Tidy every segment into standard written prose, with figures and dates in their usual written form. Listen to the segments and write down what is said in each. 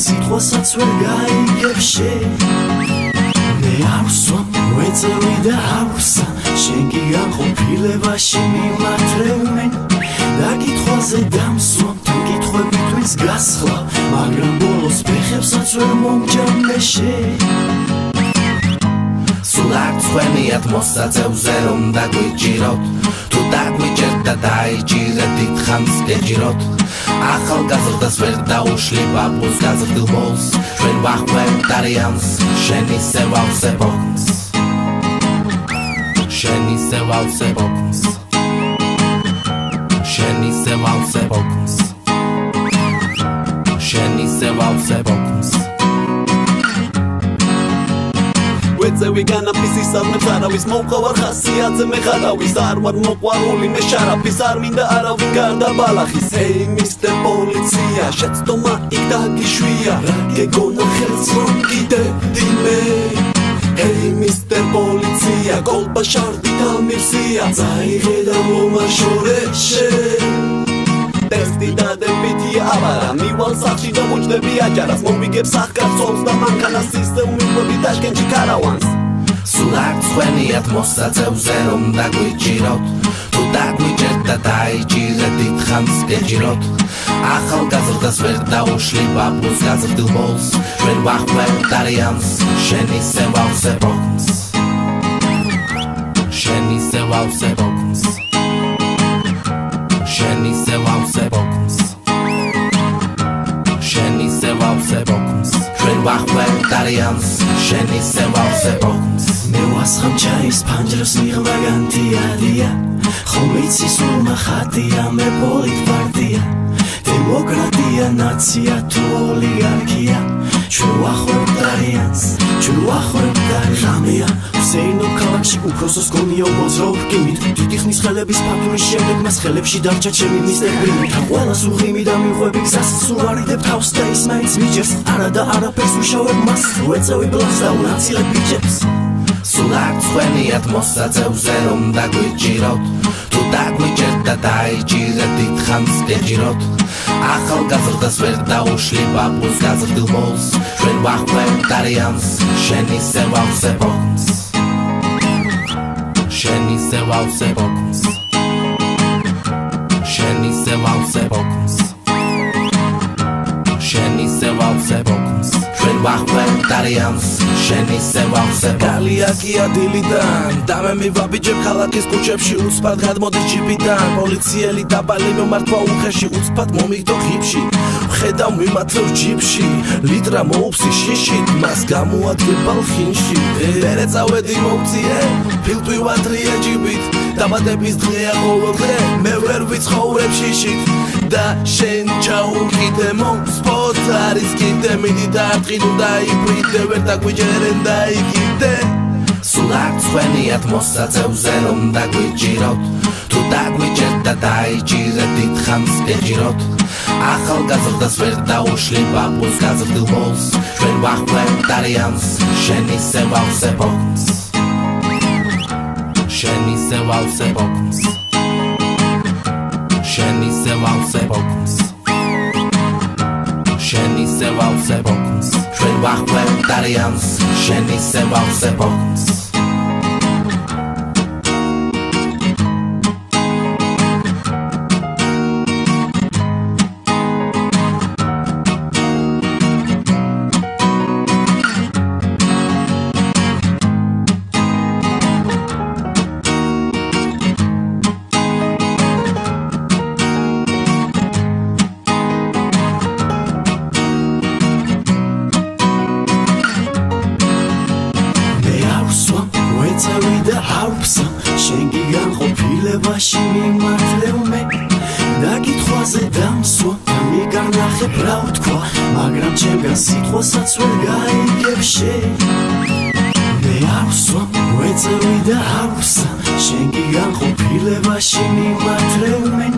Sitყვასაც ვერ გაიგებ შენ მე ავსვამ ვეწევი და ავსა შენ კი განყოფილებაში მიმართრევენ და კითხვაზე დამსვამ თან კითხვები თვითს გასხლა მაგრამ ბოლოს ფეხებსაც ვერ მომჯამე შენ სულ არ წვენიათ მოსაწევზე რომ დაგვიჭიროთ თუ დაგვიჭერთ და დაიჭირეთ დიდხანს გეჭიროთ ახალგაზრდას ვერ დაუშლი ბაბუს გაზრდილ ბოლს ჩვენ ვახვევთ არიანს შენ ისე ვავსებოთ შენ ისე ვავსებოთ შენ ისე ვავსებოთ შენ ისე ვავსებოთ ვეწევი განაფისის არნებს არავის მოვყავარ ხასიათზე მე ხარავის არ ვარ მოყვარული მე შარაფის არ მინდა არავინ გარდა ბალახის ჰეი მისტერ პოლიცია შეცდომა იქ დაგიშვია რა გეგონა ხელს რომ გიდევდი მე ჰეი მისტერ პოლიცია კოლბა შარდი დამირსია წაიღე და მომაშორე შენ ტესტი დადებითი აბარა მივალ სახში და მოჭდები აჯარას მომიგებ სახკაცობს და მანქანას ისე უმიყვები ტაშკენტში ქარავანს სულ არ წვენიათ მოსაწევზე რომ დაგვიჭიროთ თუ დაგვიჭერთ და დაიჭირეთ დიდხანს გეჭიროთ ახალგაზრდას ვერ დაუშლი ბაბუს გაზრდილ ბოლს ჩვენ ვახვევთ არიანს შენ ისე ვავსებოთ შენ ისე ვავსებოთ შენ ისე ვავსებოთ შენ ისე ვავსებოთ ჩვენ ვახვევთ არიანს შენ ისე ვავსებოთ მე ვასხამ ჩაის ფანჯრას მიღმა განთიადია ხომ იცი სულ მახატია მე პოლიტპარტია დემოკრატია ნაცია თუ ოლიგარქია ჩვენ ვახვევთ არიანს ჩვენ ვახვევთ რამეა უსეინო ქალაქში უფროსოს გონია უოძრავ რკინით დიდი ხნის ხელების ფაქტურის შემდეგ მას ხელებში დარჩა ჩემი მისტერ ბინი ყველას უღიმი და მიხვები გზას სულ ვარიდებ თავს და ის მაინც მიჯერს არა და არაფერს ვიშავებ მას ვეწევი ბლას და უნაცილებ ბიჭებს სულ არ წვენიათ მოსაწევზე რომ დაგვიჭიროთ თუ დაგვიჭერთ და დაიჭირეთ დიდხანს გეჭიროთ ახალგაზრდას ვერ დაუშლი ბაბუს გაზრდილ ბოლს ჩვენ ვახვევთ არიანს შენ ისე ვავსებოთ შენ ისე ვავსებოთ შენ ისე ვავსებოთ შენ ისე ვავსებოთ ჩვენ ვახვევთ არიანს შენ ისე ვავსებოთ გალიაკია დილიდან და მე მივაბიჯებ ქალაქის ქუჩებში უცბად გადმოდის ჯიპიდან პოლიციელი დაბალი მომართვა უხეში უცბად მომიგდო ხიფში ვხედავ მიმართევ ჯიპში ლიტრა მოუფსი შიშით მას გამოადგე ბალხინში მერე წავედი მოვწიე ფილტვი ვადრია ჯიბით დაბადების დღეა ყოველდღე მე ვერ ვიცხოვრებ შიშით და შენ ჩაუკიდე მომსპოთ არის კიდე მიდი დაარტყინო და იფრიდე ვერ დაგვიჯერენ და იგიდე სულ არ წვენიათ მოსაწევზე რომ დაგვიჭიროთ თუ დაგვიჭერთ და დაიჭირეთ დიდხანს გეჭიროთ ახალგაზრდას ვერ დაუშლი ბაბუს გაზრდილ ბოლს ჩვენ ვახვევთ არიანს შენ ისე ვავსებოთ შენ ისე ვავსებოთ შენ ისე ვავსებოთ შენ ისე ვავსებოთ ჩვენ ვახვევთ არიანს შენ ისე ვავსებოთ თვალზე დამსვა და მიგანახებ რა ვთქვა მაგრამ ჩემგან სიტყვასაც ვერ გაიგებ შენ მე არ ვსვამ ვეწევი და არ ვსა შენ კი განყოფილებაში მიმართრევენ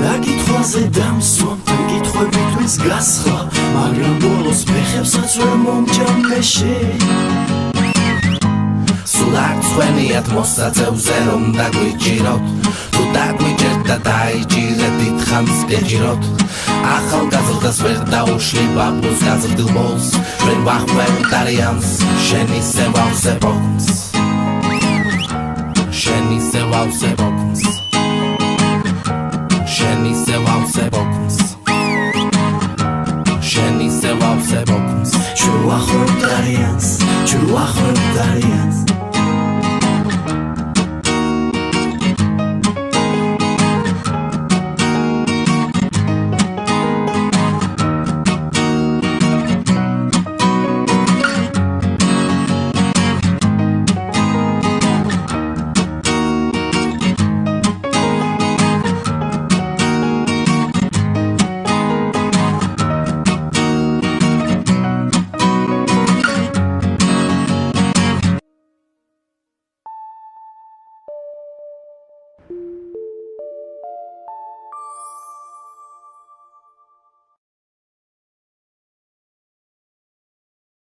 და კითხვაზე დამსვამ და კითხვებით ვის გასხლა მაგრამ ბოლოს ფეხებსაც ვერ მომჭამე შენ სულ არ ცხვენიათ მოსაწევზე რომ დაგვიჭიროთ თუ დაგვიჭერთ და დაიჭირეთ დიდხანს გეჭიროთ ახალგაზრდას ვერ დაუშვი ბაბუს გაზრდილ ბოლს ჩვენ ვახვევთ არიანს შენ ისე ვავსებ ოქმს შენ ისე ვავსებ ოქმს